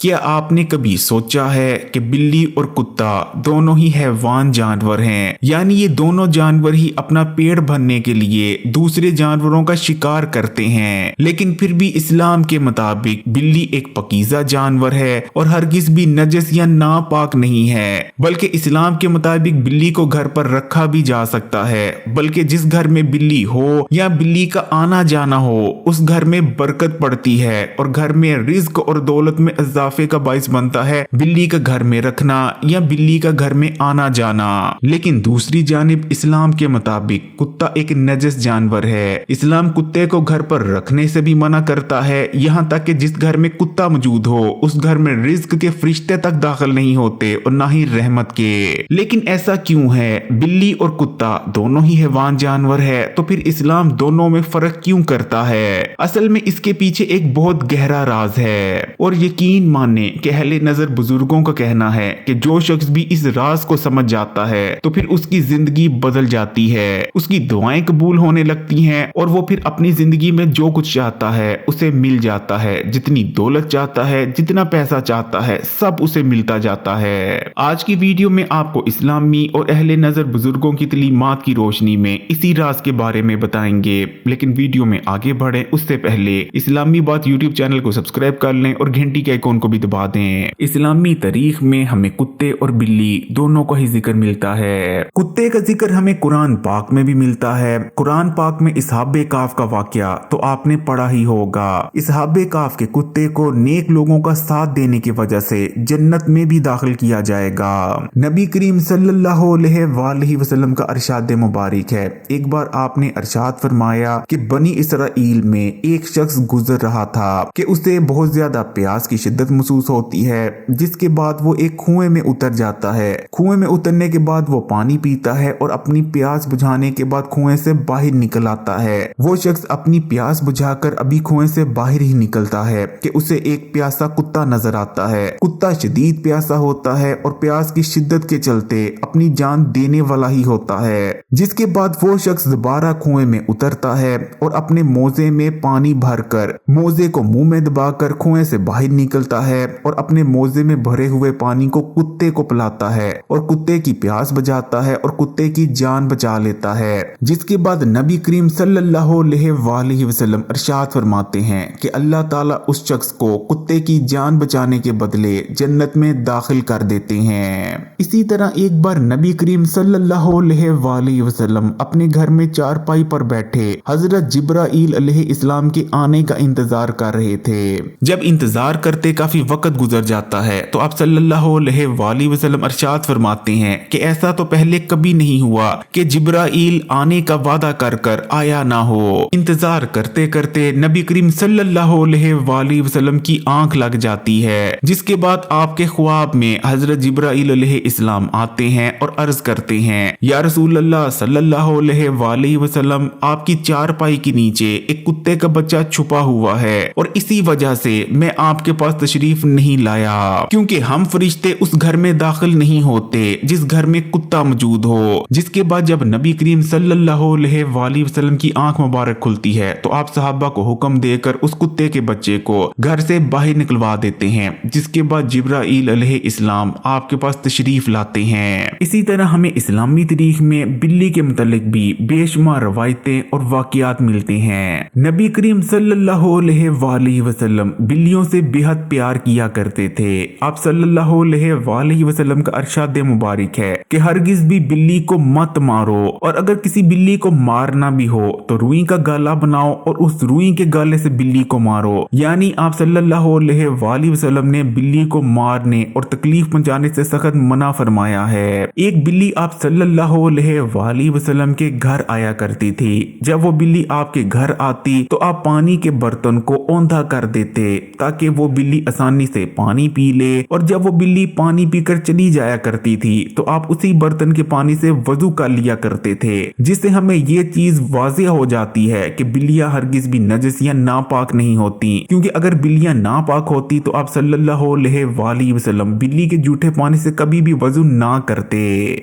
क्या आपने कभी सोचा है कि बिल्ली और कुत्ता दोनों ही हैवान जानवर हैं, यानी ये दोनों जानवर ही अपना पेट भरने के लिए दूसरे जानवरों का शिकार करते हैं, लेकिन फिर भी इस्लाम के मुताबिक बिल्ली एक पकीज़ा जानवर है और हरगिज भी नजस या नापाक नहीं है, बल्कि इस्लाम के मुताबिक बिल्ली को घर पर रखा भी जा सकता है। बल्कि जिस घर में बिल्ली हो या बिल्ली का आना जाना हो उस घर में बरकत पड़ती है और घर में रिज्क और दौलत में इजाफे का बाइस बनता है बिल्ली का घर में रखना या बिल्ली का घर में आना जाना। लेकिन दूसरी जानिब इस्लाम के मुताबिक कुत्ता एक नजस जानवर है। इस्लाम कुत्ते को घर पर रखने से भी मना करता है, यहाँ तक कि जिस घर में कुत्ता मौजूद हो उस घर में रिज्क के फरिश्ते तक दाखिल नहीं होते और ना ही रहमत के। लेकिन ऐसा क्यों है? बिल्ली और कुत्ता दोनों ही हैवान जानवर है, तो फिर इस्लाम दोनों में फर्क क्यों करता है? असल में इसके पीछे एक बहुत गहरा राज है और यकीन माने कि अहले नजर बुजुर्गों का कहना है कि जो शख्स भी इस राज को समझ जाता है तो फिर उसकी जिंदगी बदल जाती है, उसकी दुआएं कबूल होने लगती हैं और वो फिर अपनी जिंदगी में जो कुछ चाहता है उसे मिल जाता है। जितनी दौलत चाहता है, जितना पैसा चाहता है, सब उसे मिलता जाता है। आज की वीडियो में आपको इस्लामी और अहले नजर बुजुर्गों की तलीमात की रोशनी में इसी राज के बारे में बताएंगे। लेकिन वीडियो में आगे बढ़े उससे पहले इस्लामी बात यूट्यूब चैनल को सब्सक्राइब कर लें और घंटी के आइकॉन को भी दबा दें। इस्लामी तारीख में हमें कुत्ते और बिल्ली दोनों का ही जिक्र मिलता है। कुत्ते का जिक्र हमें कुरान पाक में भी मिलता है। कुरान पाक में इसहाबे काफ का वाकया तो आपने पढ़ा ही होगा। इसहाबे काफ के कुत्ते को नेक लोगों का साथ देने की वजह से जन्नत में भी दाखिल किया जाएगा। नबी करीम सल्लल्लाहु अलैहि वसल्लम का अरशाद मुबारक है, एक बार आपने अरशाद फरमाया कि बनी इसराइल में एक शख्स गुजर रहा था कि उसे बहुत ज्यादा प्यास की शिद्दत महसूस होती है, जिसके बाद वो एक कुएं में उतर जाता है। कुएं में उतरने के बाद वो पानी पीता है और अपनी प्यास बुझाने के बाद कुएं से बाहर निकल आता है। वो शख्स अपनी प्यास बुझाकर अभी कुएं से बाहर ही निकलता है कि उसे एक प्यासा कुत्ता नजर आता है। कुत्ता शदीद प्यासा होता है और प्यास की शिद्दत के चलते अपनी जान देने वाला ही होता है। जिसके बाद वो शख्स दोबारा कुएं में उतरता है और अपने मोजे में पानी भरकर मोजे को मुंह में दबाकर कुएं से बाहर निकलता है और अपने मोजे में भरे हुए पानी को कुत्ते को पिलाता है और कुत्ते की प्यास बुझाता है और कुत्ते की जान बचा लेता है। जिसके बाद नबी करीम सल्लल्लाहु अलैहि वसल्लम इरशाद फरमाते हैं कि अल्लाह ताला उस शख्स को कुत्ते की जान बचाने के बदले जन्नत में दाखिल कर देते हैं। इसी तरह एक बार नबी करीम सल्लल्लाहु अलैहि वसल्लम अपने घर में चारपाई पर बैठे हजरत जिब्राइल अलैहिस्सलाम के आने का इंतजार कर रहे थे। जब इंतजार करते काफी वक्त गुजर जाता है तो आप सल्लल्लाहु अलैहि वसल्लम इरशाद फरमाते हैं कि ऐसा तो पहले कभी नहीं हुआ कि जिब्राइल आने का वादा कर कर आया ना हो। इंतजार करते करते नबी करीम सल्लल्लाहु अलैहि वसल्लम की आंख लग जाती है, जिसके बाद आपके ख्वाब में हजरत जिब्राइल अलैहिस्सलाम आते हैं और अर्ज करते हैं, या रसूल अल्लाह सल्लल्लाहु अलैहि वसल्लम, आपकी चारपाई के नीचे एक कुत्ते का बच्चा छुपा हुआ है और इसी वजह से मैं आपके पास तशरीफ नहीं लाया, क्योंकि हम फरिश्ते उस घर में दाखिल नहीं होते जिस घर में कुत्ता मौजूद हो। जिसके बाद जब नबी करीम सल्लल्लाहु अलैहि वसल्लम की आंख मुबारक खुलती है तो आप सहाबा को हुक्म देकर उस कुत्ते के बच्चे को घर से बाहर निकलवा देते हैं। जिसके बाद जिब्राइल अलैहिस्सलाम आपके पास तशरीफ लाते हैं। इसी तरह हमें इस्लामी तारीख में बिल्ली के मुतालिक भी बेशुमार रवायतें और वाकयात मिलते हैं। नबी करीम सल्लल्लाहु अलैहि वसल्लम बिल्लियों से बेहद प्यार किया करते थे। आप सल्लल्लाहु अलैहि वसल्लम का अरशाद मुबारक है कि हरगिज भी बिल्ली को मत मारो और अगर किसी बिल्ली को मारना भी हो तो रुई का गाला बनाओ और उस रुई के गाले से बिल्ली को मारो। यानी आप सल्लल्लाहु अलैहि वसल्लम ने बिल्ली को मारने और तकलीफ पहुंचाने से सख्त मना फरमाया है। एक बिल्ली आप सल्लल्लाहु अलैहि वसल्लम के घर आया करती थी। जब वो बिल्ली आपके घर आती तो आप पानी के बर्तन को औंधा कर देते ताकि वो बिल्ली आसानी से पानी पी ले, और जब वो बिल्ली पानी पीकर चली जाया करती थी तो आप उसी बर्तन के पानी से वजू कर लिया करते थे। जिससे हमें ये चीज वाज़ेह हो जाती है कि बिल्लियां हरगिज भी नजस या नापाक नहीं होती, क्योंकि अगर बिल्लियां नापाक होती तो आप सल्लल्लाहु अलैहि वसल्लम बिल्ली के जूठे पानी से कभी भी वजू ना करते।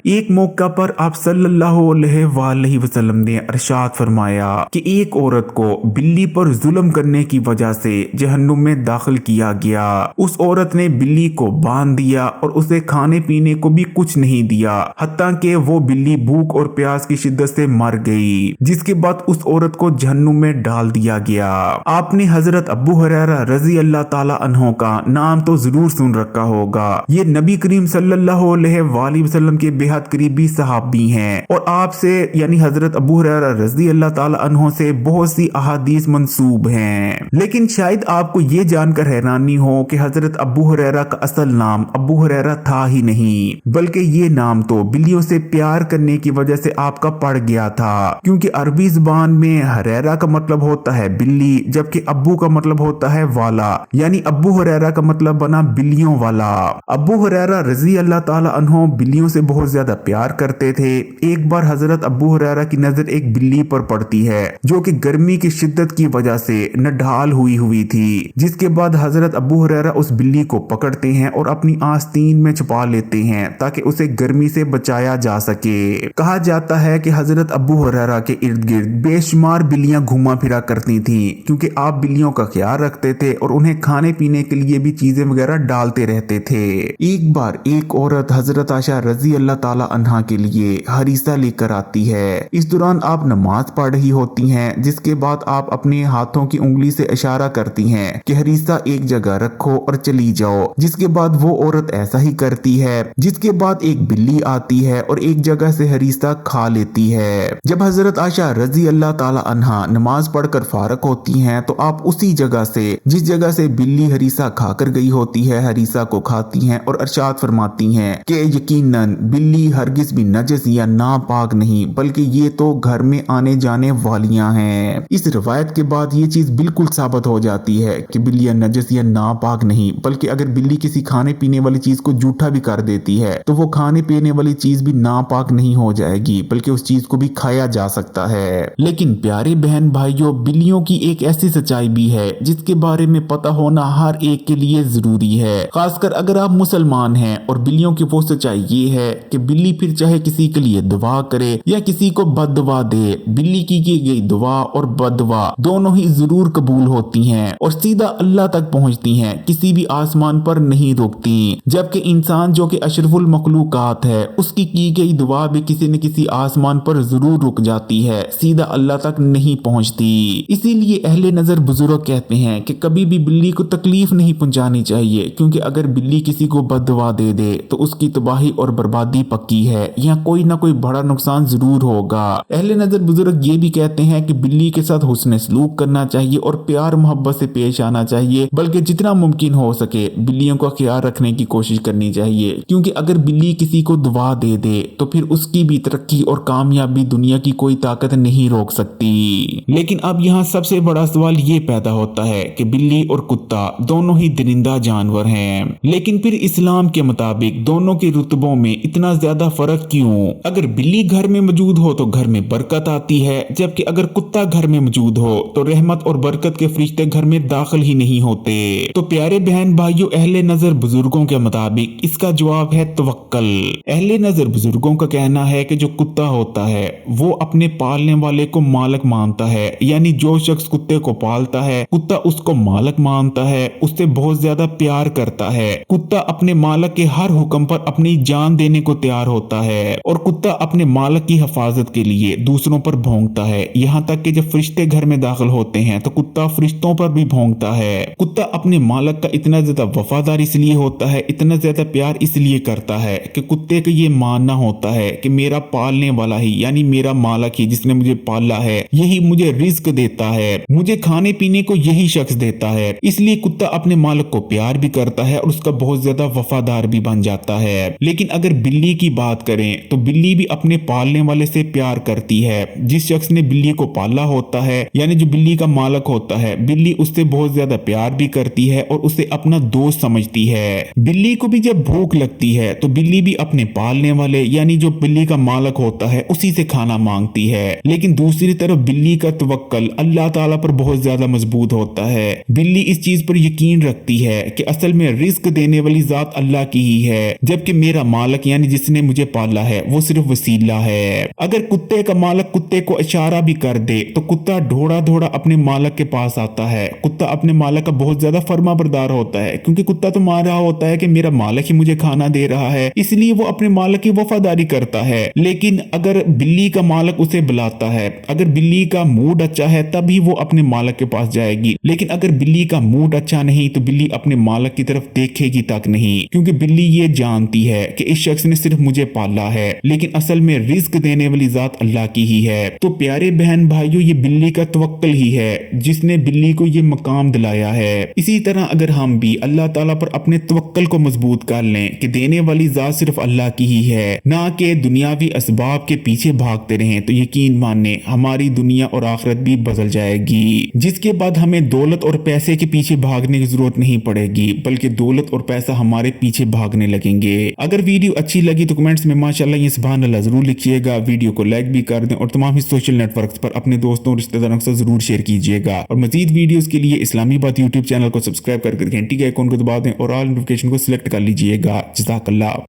एक मौका पर आप सल्लल्लाहु अलैहि वसल्लम ने इरशाद फरमाया कि एक औरत को बिल्ली पर जुल्म करने की वजह से जहन्नुम में दाखिल किया गया। उस औरत ने बिल्ली को बांध दिया और उसे खाने पीने को भी कुछ नहीं दिया, हत्ता कि वो बिल्ली भूख और प्यास की शिद्दत से मर गई, जिसके बाद उस औरत को जहन्नुम में डाल दिया गया। आपने हजरत अबू हुरैरा रजी अल्लाह ताला अन्हो का नाम तो जरूर सुन रखा होगा। ये नबी करीम सल्लल्लाहु अलैहि वसल्लम के बेहद करीबी सहाबी हैं और आपसे यानी हजरत अबू हुरैरा रजी अल्लाह ताला अन्हो से बहुत सी अहादीस मंसूब हैं। लेकिन शायद आपको ये जानकर हैरानी हो कि हजरत अबू हुरैरा का असल नाम अबू हुरैरा था ही नहीं, बल्कि ये नाम तो बिल्लियों से प्यार करने की वजह से आपका पड़ गया था, क्योंकि अरबी जुबान में हुरैरा का मतलब होता है बिल्ली, जबकि अब्बू का मतलब होता है वाला, यानी अबू हुरैरा का मतलब बना बिल्लियों वाला। अबू हुरैरा रजी अल्लाह ताला अन्हो बिल्लियों से बहुत ज्यादा प्यार करते थे। एक बार हजरत अबू हुरैरा की नजर एक बिल्ली पर पड़ती है जो कि गर्मी की शिद्दत की वजह से नढाल हुई थी, जिसके बाद हजरत अबू हुरैरा उस बिल्ली को पकड़ते हैं और अपनी आस्तीन में छुपा लेते हैं ताकि उसे गर्मी से बचाया जा सके। कहा जाता है कि हजरत अबू हुरैरा के इर्द गिर्द बेशुमार बिल्लियां घुमा फिरा करती थीं, क्योंकि आप बिल्लियों का ख्याल रखते थे और उन्हें खाने पीने के लिए भी चीजें वगैरह डालते रहते थे। एक बार एक औरत हजरत आयशा रजी अल्लाह ताला अन्हा के लिए हरीसा लेकर आती है। इस दौरान आप नमाज पढ़ रही होती हैं, जिसके बाद आप अपने हाथों की उंगली से इशारा करती हैं कि हरीसा एक जगह रखो और चली जाओ, जिसके बाद वो औरत ऐसा ही करती है, जिसके बाद एक बिल्ली आती है और एक जगह से हरीसा खा लेती है। जब हजरत आयशा रजी अल्लाह ताला अन्हा नमाज पढ़कर फारग होती हैं तो आप उसी जगह से जिस जगह से बिल्ली हरीसा खाकर गई होती है हरीसा को खाती हैं और इरशाद फरमाती हैं कि यकीनन बिल्ली हरगिज भी नजस या नापाक नहीं, बल्कि ये तो घर में आने जाने वालियां हैं। इस रिवायत के बाद ये चीज बिल्कुल साबित हो जाती है कि बिल्लियां नजस या नापाक नहीं, बल्कि अगर बिल्ली किसी खाने पीने वाली चीज को जूठा भी कर देती है तो वो खाने पीने वाली चीज भी नापाक नहीं हो जाएगी, बल्कि उस चीज को भी खाया जा सकता है। लेकिन प्यारे बहन भाइयों, बिल्लियों की एक ऐसी सच्चाई भी है जिसके बारे में पता होना हर एक के लिए जरूरी है, खासकर अगर आप मुसलमान हैं। और बिल्लियों की वो सच्चाई ये है कि बिल्ली फिर चाहे किसी के लिए दुआ करे या किसी को बददुआ दे, बिल्ली की गई दुआ और बददुआ दोनों ही जरूर कबूल होती हैं और सीधा अल्लाह तक पहुंचती हैं, किसी भी आसमान पर नहीं रुकती। जबकि इंसान जो कि अशरफुल मखलूकात है, उसकी की गई दुआ भी किसी न किसी आसमान पर जरूर रुक जाती है, सीधा अल्लाह तक नहीं पहुंचती। इसीलिए अहले नजर बुजुर्ग कहते हैं कि कभी भी बिल्ली को तकलीफ नहीं पहुंचानी चाहिए, क्योंकि अगर बिल्ली किसी को बददुआ दे दे तो उसकी तबाही और बर्बादी पक्की है, या कोई ना कोई बड़ा नुकसान जरूर होगा। अहले नजर बुजुर्ग ये भी कहते हैं कि बिल्ली के साथ हुस्न सलूक करना चाहिए और प्यार मोहब्बत से पेश आना चाहिए, बल्कि जितना मुमकिन हो सके बिल्लियों का ख्याल रखने की कोशिश करनी चाहिए, क्योंकि अगर बिल्ली किसी को दुआ दे दे तो फिर उसकी भी तरक्की और कामयाबी दुनिया की कोई ताकत नहीं रोक सकती। लेकिन अब यहाँ सबसे बड़ा सवाल ये पैदा होता है कि बिल्ली और कुत्ता दोनों ही दरिंदा जानवर हैं, लेकिन फिर इस्लाम के मुताबिक दोनों के रुतबों में इतना ज्यादा फर्क क्यों? अगर बिल्ली घर में मौजूद हो तो घर में बरकत आती है, जबकि अगर कुत्ता घर में मौजूद हो तो रहमत और बरकत के फरिश्ते घर में दाखिल ही नहीं होते। तो प्यारे बहन भाइयों, अहले नजर बुजुर्गों के मुताबिक इसका जवाब है तवक्कल। अहले नजर बुजुर्गों का कहना है कि जो कुत्ता होता है वो अपने पालने वाले को मालिक मानता है, यानी जो शख्स कुत्ते को पालता है कुत्ता उसको मालिक मानता है, उससे बहुत ज्यादा प्यार करता है। कुत्ता अपने मालिक के हर हुक्म पर अपनी जान देने को तैयार होता है और कुत्ता अपने मालिक की हिफाजत के लिए दूसरों पर भौंकता है। यहाँ तक कि जब फरिश्ते घर में दाखिल होते हैं तो कुत्ता फरिश्तों पर भी भौंकता है। कुत्ता अपने मालिक का इतना ज्यादा वफादार इसलिए होता है, इतना ज्यादा प्यार इसलिए करता है कि कुत्ते का ये मानना होता है कि मेरा पालने वाला ही यानी मेरा मालिक ही जिसने मुझे पाला है यही मुझे रिस्क देता है, मुझे खाने पीने को यही शख्स देता है। इसलिए कुत्ता अपने मालिक को प्यार भी करता है और उसका बहुत ज्यादा वफादार भी बन जाता है। लेकिन अगर बिल्ली की बात करें तो बिल्ली भी अपने पालने वाले से प्यार करती है। जिस शख्स ने बिल्ली को पाला होता है यानी जो बिल्ली का मालिक होता है, बिल्ली उससे बहुत ज्यादा प्यार भी करती है और उसे अपना दोस्त समझती है। बिल्ली को भी जब भूख लगती है तो बिल्ली भी अपने पालने वाले यानी जो बिल्ली का मालिक होता है उसी से खाना मांगती है। लेकिन दूसरी तरफ बिल्ली का तवक्कल अल्लाह ताला पर बहुत ज्यादा मजबूत होता है। बिल्ली इस चीज पर यकीन रखती है कि असल में रिस्क देने वाली जात अल्लाह की ही है, जबकि मेरा मालिक यानी जिसने मुझे पाला है वो सिर्फ वसीला है। अगर कुत्ते का मालिक कुत्ते को इशारा भी कर दे तो कुत्ता ढोड़ा ढोड़ा अपने मालिक के पास आता है। कुत्ता अपने मालिक का बहुत ज्यादा फर्मा फर्मा बरदार होता है, क्योंकि कुत्ता तो मान रहा होता है कि मेरा मालिक ही मुझे खाना दे रहा है, इसलिए वो अपने मालिक की वफादारी करता है। लेकिन अगर बिल्ली का मालिक उसे बुलाता है, अगर बिल्ली का मूड अच्छा है तभी वो अपने मालिक के पास जाएगी, लेकिन अगर बिल्ली का मूड अच्छा नहीं तो बिल्ली अपने मालिक की तरफ देखेगी तक नहीं, क्योंकि बिल्ली ये जानती है कि इस शख्स ने सिर्फ मुझे पाला है, लेकिन असल में रिस्क देने वाली जात अल्लाह की ही है। तो प्यारे बहन भाइयों, ये बिल्ली का तवक्कल ही है जिसने बिल्ली को ये मकाम दिलाया है। इसी तरह अगर हम भी अल्लाह ताला पर अपने तवक्कल को मजबूत कर लें कि देने वाली जात सिर्फ अल्लाह की ही है, ना कि दुनियावी असबाब के पीछे भागते रहें, तो यकीन माने हमारी दुनिया और आखिरत भी बदल जाएगी, जिसके बाद हमें दौलत और पैसे के पीछे भागने की जरूरत नहीं पड़ेगी, बल्कि दौलत और पैसा हमारे पीछे भागने लगेंगे। अगर वीडियो अच्छी लगी तो कमेंट्स में माशाल्लाह ये सुभान अल्लाह जरूर लिखिएगा, वीडियो को लाइक भी कर दें और तमाम ही सोशल नेटवर्क्स पर अपने दोस्तों और रिश्तेदारों के साथ जरूर शेयर कीजिएगा। और मजीद वीडियोस के लिए इस्लामी बात यूट्यूब चैनल को सब्सक्राइब करके घंटी के आइकॉन को दबा दें और ऑल नोटिफिकेशन को सिलेक्ट कर लीजिएगा। जज़ाकल्लाह।